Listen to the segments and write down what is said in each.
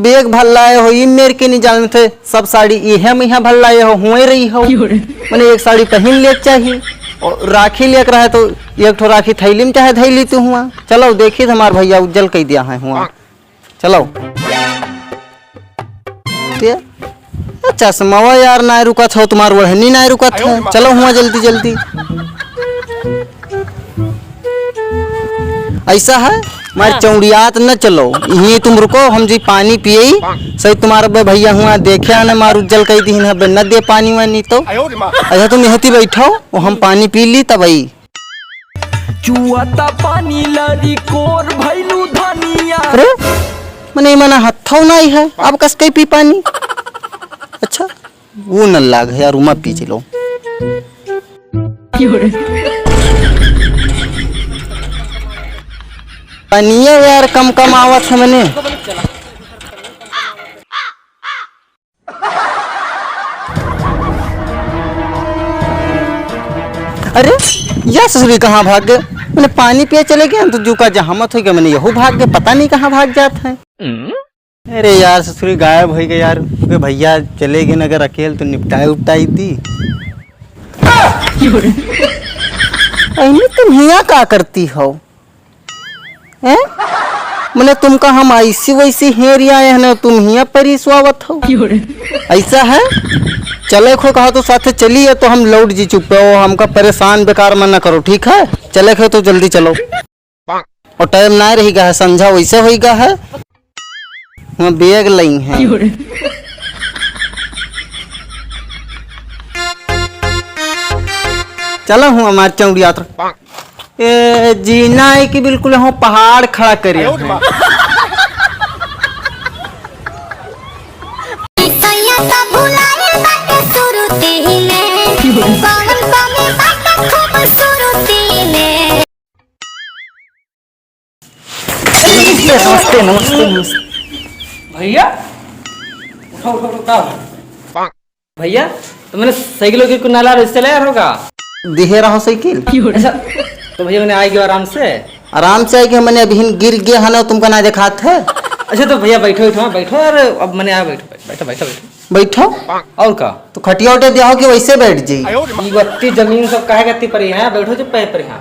bag भर लाए हो ई मेरे के नहीं जान थे सब साड़ी इहे में यहाँ भर लाए हो हुए रही हो मैंने एक साड़ी पहन ले चाहिए और राखी लेकर रहा है तो एक ठो राखी थैली में चाहे धैली तू हुआ चलो देखिए हमार भैया उज्जवल कह दिया है हुआ चलो चश्मा यार ना रुका था तुम्हार वहनी ना रुका था चलो हुआ जल्दी जल्दी ऐसा है मार चौड़ियात न चलो यही तुम रुको हम जी पानी पिए सही तुम्हारा भैया हुआ देखे ना मार उज्जवल कही दी न दे पानी वानी तो अच्छा तुम यहीं बैठो वो हम पानी पी ली तब आई चुआता पानी लरी कोर भैलू धनिया अरे मने मना हथौ नहीं है अब कस कई पी पानी अच्छा वो न लाग है यार उमा पी चलो पनिया यार कम कम आवत है मैंने अरे यह ससुरी कहाँ भाग गए मैंने पानी पिए चले गए तो जुका जहामत हो गया मैंने यहू भाग गए पता नहीं कहाँ भाग जाता है अरे यार ससुरी गायब हो गए यार भैया चले गए अगर अकेले तो निपटाई उपटाई दी तुम हिया का करती हो हैं मैंने तुमका हम ऐसी वैसी हेरिया है ना तुम हिया परिस्वावत हो ऐसा है चले खो कहा तो साथ चलिए तो हम लौट जी चुपे हो हमका परेशान बेकार मन न करो ठीक है चले खो तो जल्दी चलो और टाइम ना रहेगा है समझा वैसे होगा है हम बैग लाई हैं चलो हूँ हमारे चौड़ी यात्रा जीना है कि बिल्कुल हम पहाड़ खड़ा करे नमस्ते नमस्ते नमस्ते भैया उठो उठो उठो भैया तो मैंने साइकिलों की नाला इससे ले होगा दिहे रहो साइकिल अच्छा तो भैया मैंने आएगी आराम से आएगी मैंने अभी गिर गया है ना तुमका ना देखा था अच्छा तो भैया बैठो बैठो बैठो और अब मैंने आया बैठो बैठो बैठो बैठो और का तो खटिया उठे दिया हो कि वैसे बैठ जाइए ये गत्ती जमीन सब काहे गत्ती पर है बैठो जो पे पर यहाँ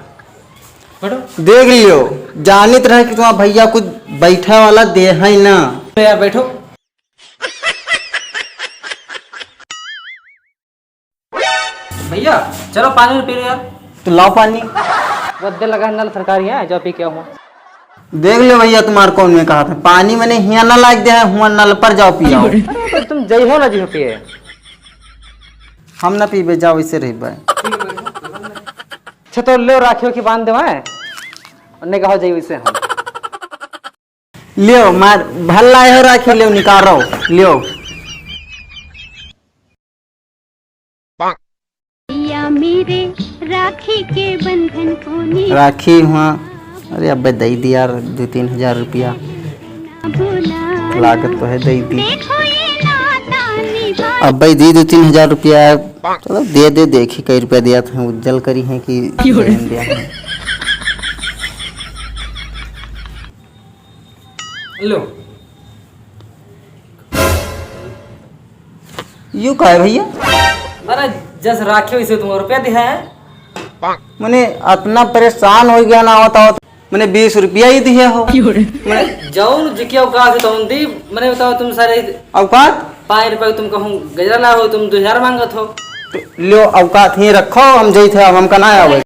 बैठो देख लियो जानित रहे कि तुम्हारा भैया कुछ बैठा वाला दे है ना यार बैठो भैया चलो पानी पी लो यार तो लाओ पानी गद्दे लगा नल सरकारी है जो पी के हुआ देख लो भैया तुम्हारे कौन में कहा था पानी मैंने हिया न लाग दिया है हुआ नल पर जाओ पियाओ तो तुम जई हो ना जी पिए हम ना पीबे जाओ इसे रही बाय अच्छा तो ले राखियो की बांध दे है उन्हें कहो जाइए वैसे हम लियो मार भल लाए हो राखी लियो निकाल रहो लियो मेरे राखी के बंधन को राखी हुआ अरे अब दे दी यार 2-3 हजार रुपया लागत तो है दे दी अब भाई दी 2-3 हजार रुपया चलो दे देखी कई रुपया दिया था उज्जवल करी है कि दिया है लो यू का है भैया अरे जस राखियो इसे तुम रुपया दिया है मैंने इतना परेशान हो गया ना होता मैंने 20 रुपया ही दिए हो मैंने जाऊं जिक्या औकात तो दी मैंने बताओ तुम सारे औकात 5 रुपये तुम कहूँ गजरा ला हो तुम 2000 मांगत हो तो लियो औकात ही रखो हम जई थे अब हमका ना आवे